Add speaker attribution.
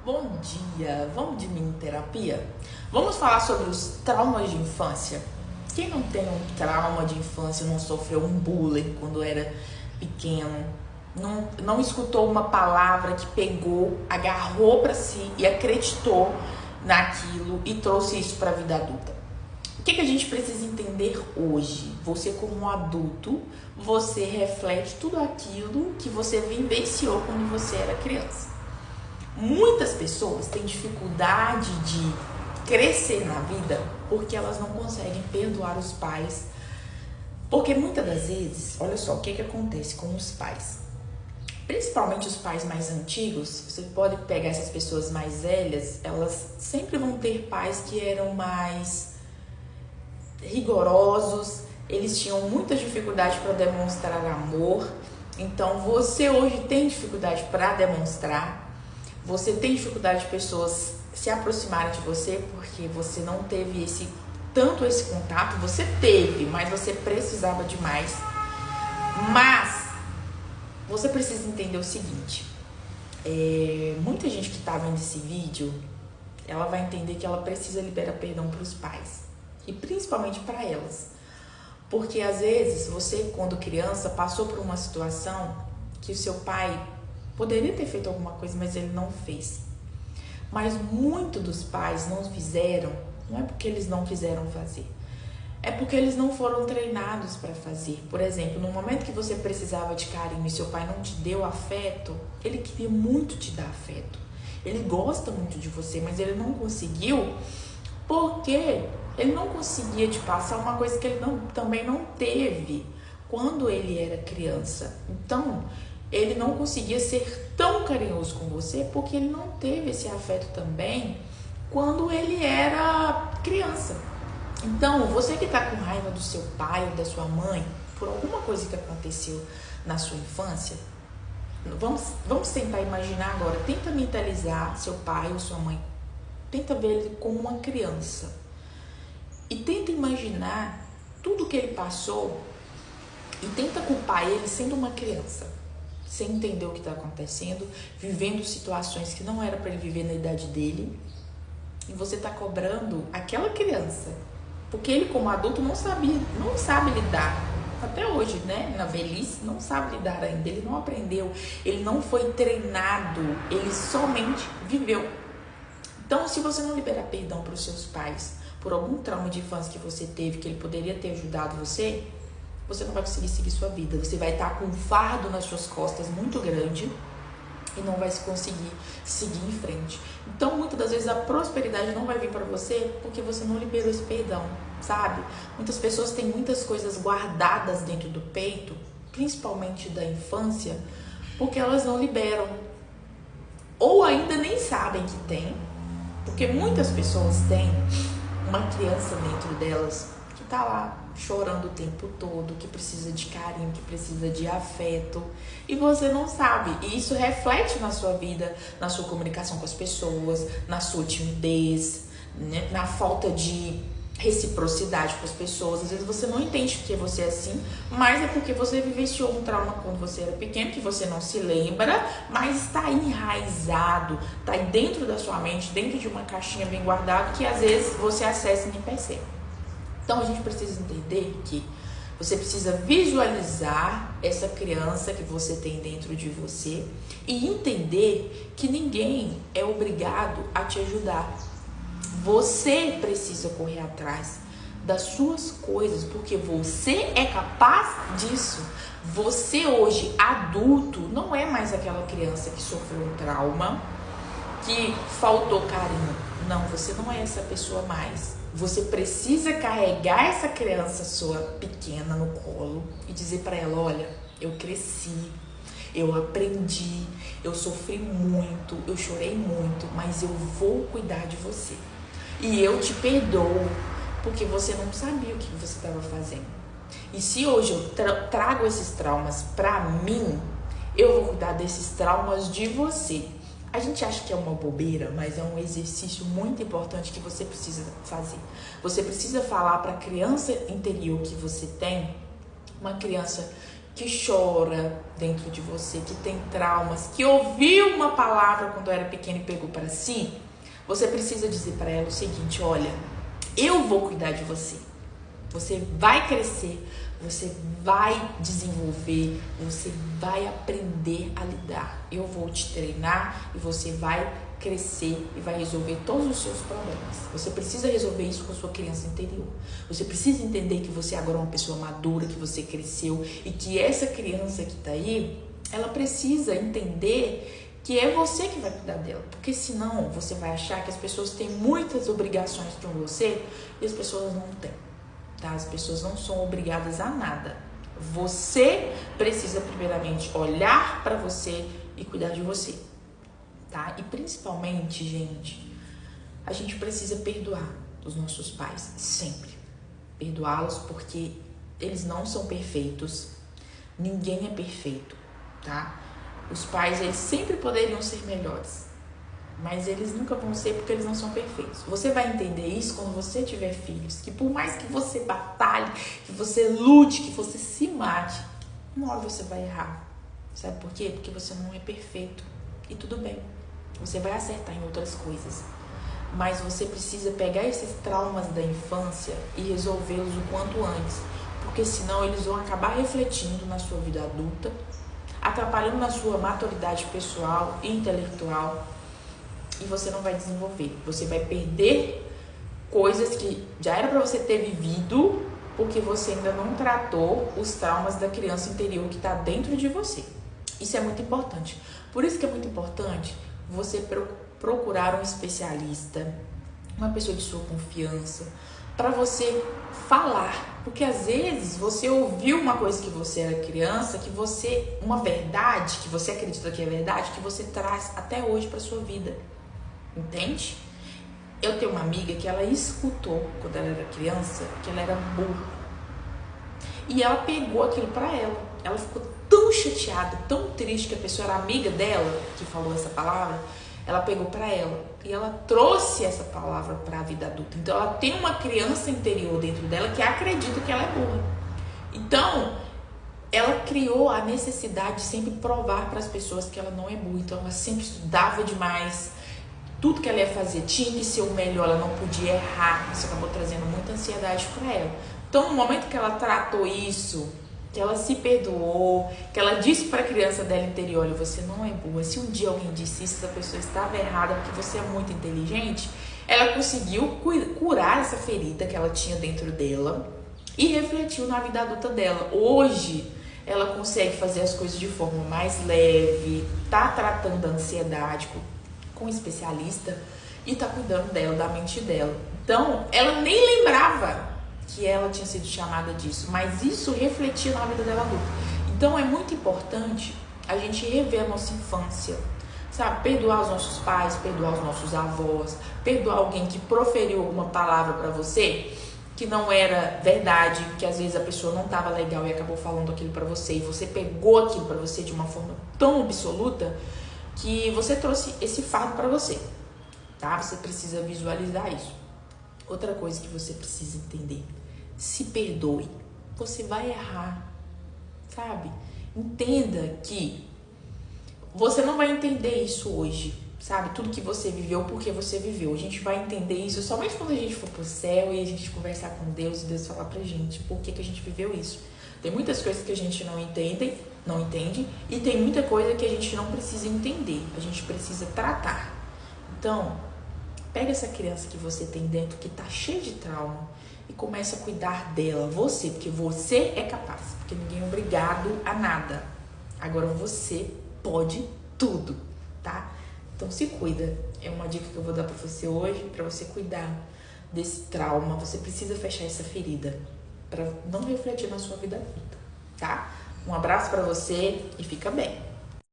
Speaker 1: Bom dia, vamos de mini terapia? Vamos falar sobre os traumas de infância. Quem não tem um trauma de infância, não sofreu um bullying quando era pequeno, não escutou uma palavra que pegou, agarrou para si e acreditou naquilo e trouxe isso para a vida adulta? O que a gente precisa entender hoje? Você como um adulto, você reflete tudo aquilo que você vivenciou quando você era criança. Muitas pessoas têm dificuldade de crescer na vida porque elas não conseguem perdoar os pais. Porque muitas das vezes, olha só, o que acontece com os pais? Principalmente os pais mais antigos, você pode pegar essas pessoas mais velhas, elas sempre vão ter pais que eram mais rigorosos, eles tinham muita dificuldade para demonstrar amor. Então você hoje tem dificuldade para demonstrar. Você tem dificuldade de pessoas se aproximarem de você porque você não teve esse contato. Você teve, mas você precisava de mais. Mas você precisa entender o seguinte: muita gente que está vendo esse vídeo, ela vai entender que ela precisa liberar perdão para os pais e principalmente para elas, porque às vezes você, quando criança, passou por uma situação que o seu pai poderia ter feito alguma coisa, mas ele não fez. Mas muitos dos pais não fizeram, não é porque eles não quiseram fazer, é porque eles não foram treinados para fazer. Por exemplo, no momento que você precisava de carinho e seu pai não te deu afeto, ele queria muito te dar afeto. Ele gosta muito de você, mas ele não conseguiu porque ele não conseguia te passar uma coisa que ele também não teve quando ele era criança. Então, ele não conseguia ser tão carinhoso com você porque ele não teve esse afeto também quando ele era criança. Então, você que está com raiva do seu pai ou da sua mãe por alguma coisa que aconteceu na sua infância, vamos tentar imaginar agora. Tenta mentalizar seu pai ou sua mãe. Tenta ver ele como uma criança. E tenta imaginar tudo que ele passou e tenta culpar ele sendo uma criança, sem entender o que está acontecendo, vivendo situações que não era para ele viver na idade dele, e você está cobrando aquela criança, porque ele como adulto não sabe lidar, até hoje, né, na velhice, não sabe lidar ainda, ele não aprendeu, ele não foi treinado, ele somente viveu. Então, se você não liberar perdão para os seus pais, por algum trauma de infância que você teve, que ele poderia ter ajudado você não vai conseguir seguir sua vida. Você vai estar com um fardo nas suas costas muito grande e não vai conseguir seguir em frente. Então, muitas das vezes, a prosperidade não vai vir para você porque você não liberou esse perdão, sabe? Muitas pessoas têm muitas coisas guardadas dentro do peito, principalmente da infância, porque elas não liberam. Ou ainda nem sabem que tem, porque muitas pessoas têm uma criança dentro delas que tá lá chorando o tempo todo, que precisa de carinho, que precisa de afeto, e você não sabe. E isso reflete na sua vida, na sua comunicação com as pessoas, na sua timidez, né? Na falta de reciprocidade com as pessoas. Às vezes você não entende que você é assim, mas é porque você vivenciou um trauma quando você era pequeno, que você não se lembra, mas está enraizado, está aí dentro da sua mente, dentro de uma caixinha bem guardada, que às vezes você acessa e nem percebe. Então a gente precisa entender que você precisa visualizar essa criança que você tem dentro de você e entender que ninguém é obrigado a te ajudar. Você precisa correr atrás das suas coisas, porque você é capaz disso. Você hoje, adulto, não é mais aquela criança que sofreu um trauma, que faltou carinho. Não, você não é essa pessoa mais. Você precisa carregar essa criança sua pequena no colo e dizer para ela: olha, eu cresci, eu aprendi, eu sofri muito, eu chorei muito, mas eu vou cuidar de você. E eu te perdoo, porque você não sabia o que você estava fazendo. E se hoje eu trago esses traumas para mim, eu vou cuidar desses traumas de você. A gente acha que é uma bobeira, mas é um exercício muito importante que você precisa fazer. Você precisa falar para a criança interior que você tem, uma criança que chora dentro de você, que tem traumas, que ouviu uma palavra quando era pequeno e pegou para si, você precisa dizer para ela o seguinte: olha, eu vou cuidar de você. Você vai crescer, você vai desenvolver, você vai aprender a lidar. Eu vou te treinar e você vai crescer e vai resolver todos os seus problemas. Você precisa resolver isso com a sua criança interior. Você precisa entender que você agora é uma pessoa madura, que você cresceu e que essa criança que está aí, ela precisa entender que é você que vai cuidar dela. Porque senão você vai achar que as pessoas têm muitas obrigações com você e as pessoas não têm. Tá? As pessoas não são obrigadas a nada. Você precisa primeiramente olhar para você e cuidar de você. Tá? E principalmente, gente, a gente precisa perdoar os nossos pais, sempre. Perdoá-los porque eles não são perfeitos. Ninguém é perfeito, tá? Os pais, eles sempre poderiam ser melhores, mas eles nunca vão ser porque eles não são perfeitos. Você vai entender isso quando você tiver filhos, que por mais que você batalhe, que você lute, que você se mate, uma hora você vai errar. Sabe por quê? Porque você não é perfeito. E tudo bem. Você vai acertar em outras coisas. Mas você precisa pegar esses traumas da infância e resolvê-los o quanto antes. Porque senão eles vão acabar refletindo na sua vida adulta, atrapalhando na sua maturidade pessoal e intelectual. E você não vai desenvolver. Você vai perder coisas que já era para você ter vivido, porque você ainda não tratou os traumas da criança interior que está dentro de você. Isso é muito importante. Por isso que é muito importante você procurar um especialista, uma pessoa de sua confiança, para você falar. Porque às vezes você ouviu uma coisa que você era criança, uma verdade que você acredita que é verdade, que você traz até hoje para sua vida. Entende? Eu tenho uma amiga que ela escutou quando ela era criança que ela era burra. E ela pegou aquilo pra ela. Ela ficou tão chateada, tão triste, que a pessoa era amiga dela que falou essa palavra. Ela pegou pra ela e ela trouxe essa palavra pra vida adulta. Então ela tem uma criança interior dentro dela que acredita que ela é burra. Então ela criou a necessidade de sempre provar para as pessoas que ela não é burra. Então ela sempre estudava demais. Tudo que ela ia fazer tinha que ser o melhor, ela não podia errar. Isso acabou trazendo muita ansiedade para ela. Então, no momento que ela tratou isso, que ela se perdoou, que ela disse para a criança dela interior: olha, você não é boa. Se um dia alguém disse isso, essa pessoa estava errada porque você é muito inteligente, ela conseguiu curar essa ferida que ela tinha dentro dela e refletiu na vida adulta dela. Hoje, ela consegue fazer as coisas de forma mais leve, tá tratando a ansiedade com um especialista e tá cuidando dela, da mente dela. Então, ela nem lembrava que ela tinha sido chamada disso, mas isso refletia na vida dela adulta. Então, é muito importante a gente rever a nossa infância, sabe? Perdoar os nossos pais, perdoar os nossos avós, perdoar alguém que proferiu alguma palavra pra você que não era verdade, que às vezes a pessoa não tava legal e acabou falando aquilo pra você, e você pegou aquilo pra você de uma forma tão absoluta que você trouxe esse fardo para você, tá? Você precisa visualizar isso. Outra coisa que você precisa entender: se perdoe. Você vai errar, sabe? Entenda que você não vai entender isso hoje, sabe? Tudo que você viveu, porque você viveu. A gente vai entender isso somente quando a gente for pro céu e a gente conversar com Deus e Deus falar pra gente por que a gente viveu isso. Tem muitas coisas que a gente não entende, e tem muita coisa que a gente não precisa entender, a gente precisa tratar. Então, pega essa criança que você tem dentro, que tá cheia de trauma, e começa a cuidar dela, porque você é capaz, porque ninguém é obrigado a nada. Agora você pode tudo, tá? Então se cuida. É uma dica que eu vou dar pra você hoje, pra você cuidar desse trauma. Você precisa fechar essa ferida para não refletir na sua vida adulta, tá? Um abraço pra você e fica bem.